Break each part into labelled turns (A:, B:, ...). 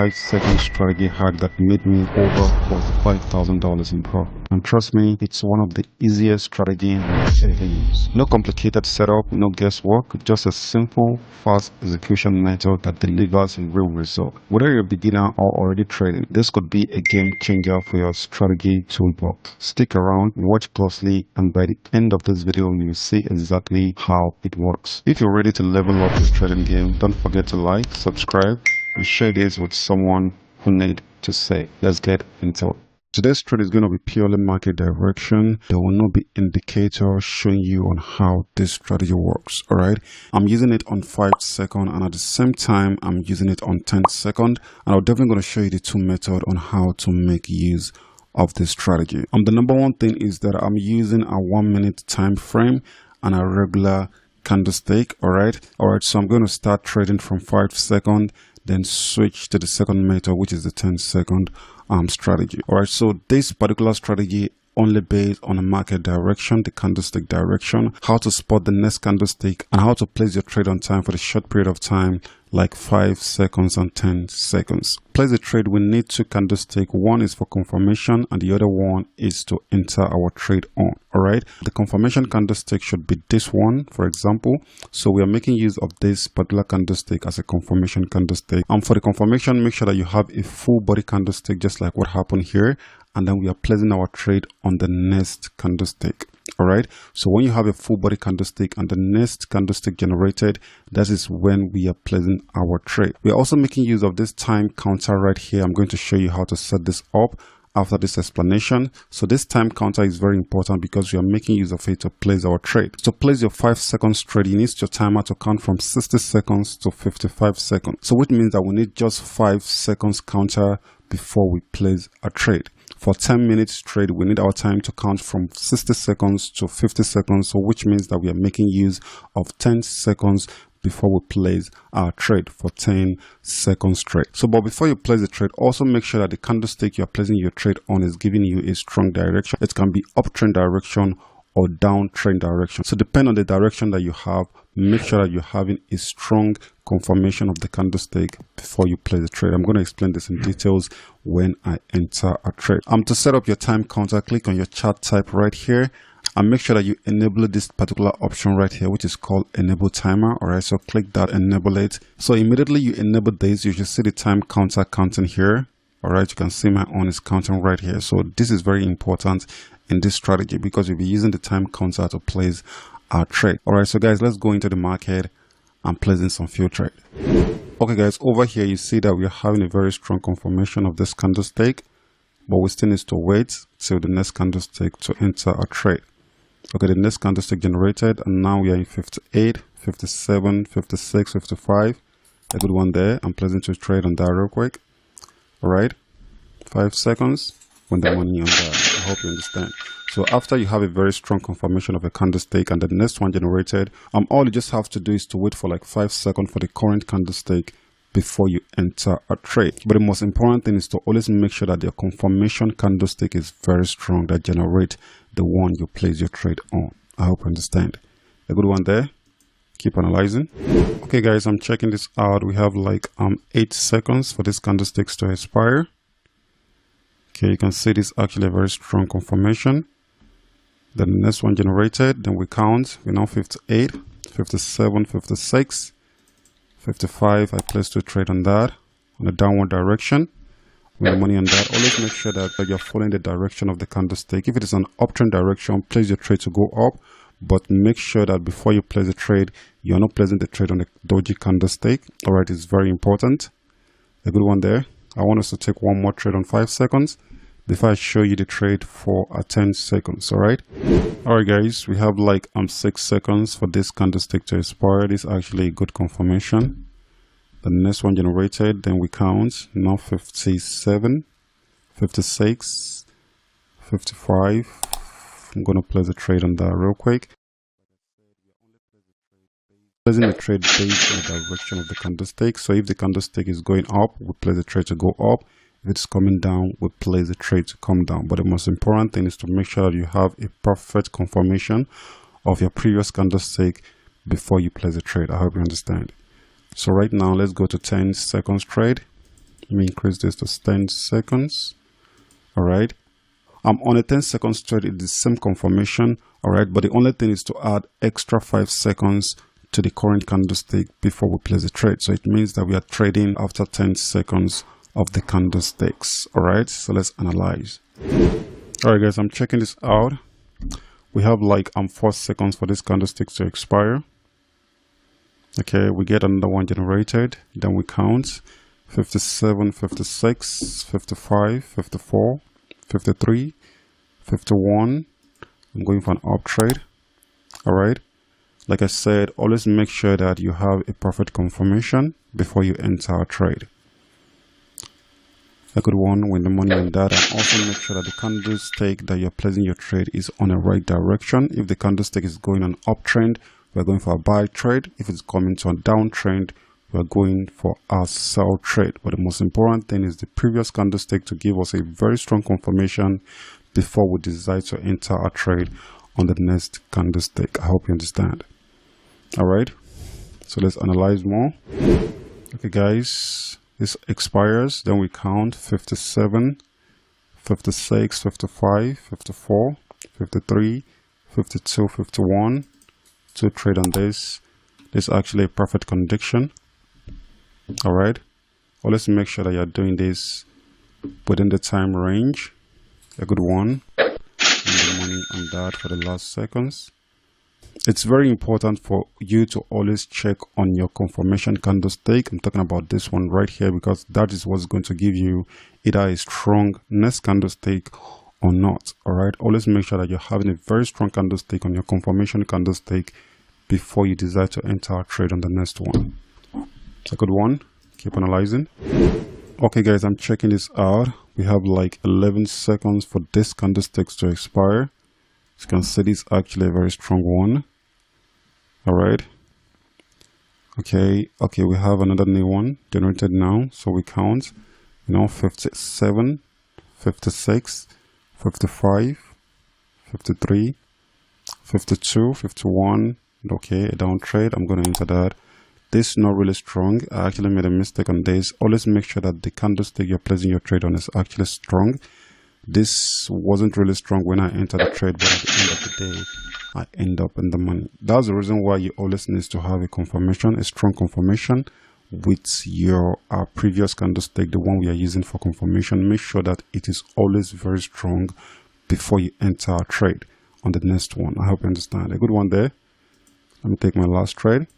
A: 5-second strategy hack that made me over $45,000 in profit. And trust me, it's one of the easiest strategies I've ever used. No complicated setup, no guesswork, just a simple, fast execution method that delivers a real result. Whether you're a beginner or already trading, this could be a game changer for your strategy toolbox. Stick around, watch closely, and by the end of this video, you'll see exactly how it works. If you're ready to level up your trading game, don't forget to like, subscribe, and share this with someone who need to say. Let's get into it. Today's trade is going to be purely market direction. There will not be indicators showing you on how this strategy works. All right, I'm using it on 5 seconds, and at the same time I'm using it on 10 seconds, and I'm definitely going to show you the two methods on how to make use of this strategy. The number one thing is that I'm using a 1 minute time frame and a regular candlestick. All right, so I'm going to start trading from 5 seconds, then switch to the second method, which is the 10-second strategy. All right, so this particular strategy only based on a market direction, the candlestick direction, how to spot the next candlestick, and how to place your trade on time for the short period of time, like 5 seconds and 10 seconds. Place the trade, we need two candlesticks. One is for confirmation and the other one is to enter our trade on. All right, the confirmation candlestick should be this one, for example. So we are making use of this particular candlestick as a confirmation candlestick. For the confirmation, make sure that you have a full body candlestick, just like what happened here, and then we are placing our trade on the next candlestick. All right, so when you have a full body candlestick and the next candlestick generated, that is when we are placing our trade. We are also making use of this time counter right here. I'm going to show you how to set this up after this explanation. So this time counter is very important because we are making use of it to place our trade. To place your 5 seconds trade, you need your timer to count from 60 seconds to 55 seconds. So which means that we need just 5 seconds counter before we place a trade. For 10 minutes trade, we need our time to count from 60 seconds to 50 seconds. So which means that we are making use of 10 seconds before we place our trade for 10 seconds trade. So, but before you place the trade, also make sure that the candlestick you are placing your trade on is giving you a strong direction. It can be uptrend direction or downtrend direction. So depend on the direction that you have, make sure that you're having a strong confirmation of the candlestick before you place the trade. I'm going to explain this in details when I enter a trade. To set up your time counter, click on your chart type right here and make sure that you enable this particular option right here, which is called enable timer. All right, so click that, enable it. So immediately you enable this, you should see the time counter counting here. All right, you can see my own is counting right here. So this is very important in this strategy because you'll be using the time counter to place our trade. All right, so guys, let's go into the market and placing some few trade. Okay guys, over here you see that we are having a very strong confirmation of this candlestick, but we still need to wait till the next candlestick to enter a trade. Okay, the next candlestick generated, and now we are in 58, 57, 56, 55. A good one there. I'm placing to trade on that real quick. All right, 5 seconds when the money on that. I hope you understand. So after you have a very strong confirmation of a candlestick and the next one generated, all you just have to do is to wait for like 5 seconds for the current candlestick before you enter a trade. But the most important thing is to always make sure that your confirmation candlestick is very strong, that generate the one you place your trade on. I hope you understand. A good one there. Keep analyzing. Okay guys, I'm checking this out. We have like 8 seconds for this candlesticks to expire. Okay, you can see this actually a very strong confirmation. Then the next one generated, then we count. We're now 58, 57, 56, 55. I placed a trade on that on the downward direction. With the money on that, always make sure that you're following the direction of the candlestick. If it is an uptrend direction, place your trade to go up, but make sure that before you place the trade, you're not placing the trade on the doji candlestick. All right, it's very important. A good one there. I want us to take one more trade on 5 seconds before I show you the trade for 10 seconds. All right, guys, we have like 6 seconds for this candlestick to expire. This is actually a good confirmation. The next one generated, then we count. Now 57, 56, 55. I'm going to place a trade on that real quick. Placing the trade based on the direction of the candlestick. So if the candlestick is going up, we place the trade to go up. If it's coming down, we place the trade to come down. But the most important thing is to make sure that you have a perfect confirmation of your previous candlestick before you place the trade. I hope you understand. So right now, let's go to 10 seconds trade. Let me increase this to 10 seconds. All right. I'm on a 10 seconds trade. It's the same confirmation. All right. But the only thing is to add extra 5 seconds to the current candlestick before we place the trade. So it means that we are trading after 10 seconds of the candlesticks. All right. So let's analyze. All right, guys, I'm checking this out. We have like 4 seconds for this candlestick to expire. Okay, we get another one generated. Then we count 57, 56, 55, 54, 53, 51. I'm going for an up trade. All right. Like I said, always make sure that you have a profit confirmation before you enter a trade. A good one, win the money on that, and also make sure that the candlestick that you're placing your trade is on a right direction. If the candlestick is going on uptrend, we're going for a buy trade. If it's coming to a downtrend, we're going for a sell trade. But the most important thing is the previous candlestick to give us a very strong confirmation before we decide to enter a trade on the next candlestick. I hope you understand. All right, so let's analyze more. Okay, guys. This expires, then we count 57, 56, 55, 54, 53, 52, 51. To trade on this. This is actually a profit condition. All right. Always make sure that you're doing this within the time range. A good one. And the money on that for the last seconds. It's very important for you to always check on your confirmation candlestick. I'm talking about this one right here because that is what's going to give you either a strong next candlestick or not. All right. Always make sure that you're having a very strong candlestick on your confirmation candlestick before you decide to enter a trade on the next one. It's a good one. Keep analyzing. Okay, guys, I'm checking this out. We have like 11 seconds for this candlestick to expire. As you can see, this is actually a very strong one. All right. Okay, we have another new one generated now. So we count, 57, 56, 55, 53, 52, 51. Okay, a down trade. I'm going to enter that. This is not really strong. I actually made a mistake on this. Always make sure that the candlestick you're placing your trade on is actually strong. This wasn't really strong when I entered the trade, but at the end of the day, I end up in the money. That's the reason why you always need to have a confirmation, a strong confirmation with your previous candlestick, the one we are using for confirmation. Make sure that it is always very strong before you enter a trade on the next one. I hope you understand. A good one there. Let me take my last trade.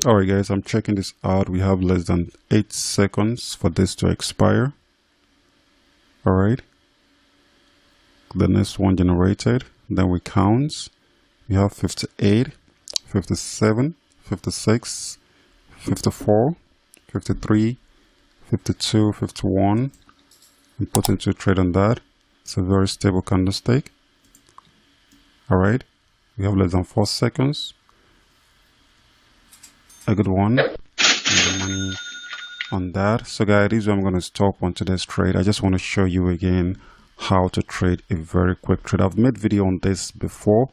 A: All right, guys, I'm checking this out. We have less than 8 seconds for this to expire. All right. The next one generated. Then we count. We have 58, 57, 56, 54, 53, 52, 51. I'm putting to trade on that. It's a very stable candlestick. All right. We have less than 4 seconds. A good one. And the money on that. So guys, this is where I'm going to stop on today's trade. I just want to show you again how to trade a very quick trade. I've made video on this before,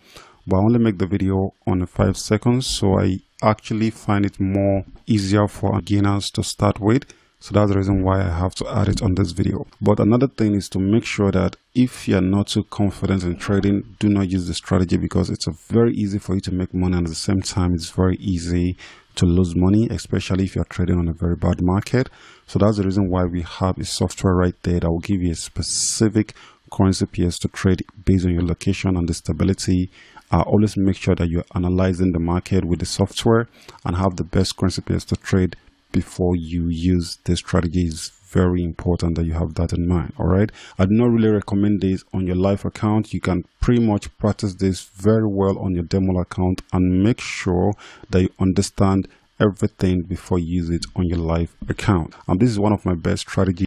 A: but I only make the video on 5 seconds. So I actually find it more easier for beginners to start with. So that's the reason why I have to add it on this video. But another thing is to make sure that if you're not too confident in trading, do not use this strategy because it's very easy for you to make money, and at the same time it's very easy to lose money, especially if you're trading on a very bad market. So that's the reason why we have a software right there that will give you a specific currency pairs to trade based on your location and the stability. Always make sure that you're analyzing the market with the software and have the best currency pairs to trade before you use this strategy. Is very important that you have that in mind. All right, I do not really recommend this on your live account. You can pretty much practice this very well on your demo account and make sure that you understand everything before you use it on your live account. And this is one of my best strategies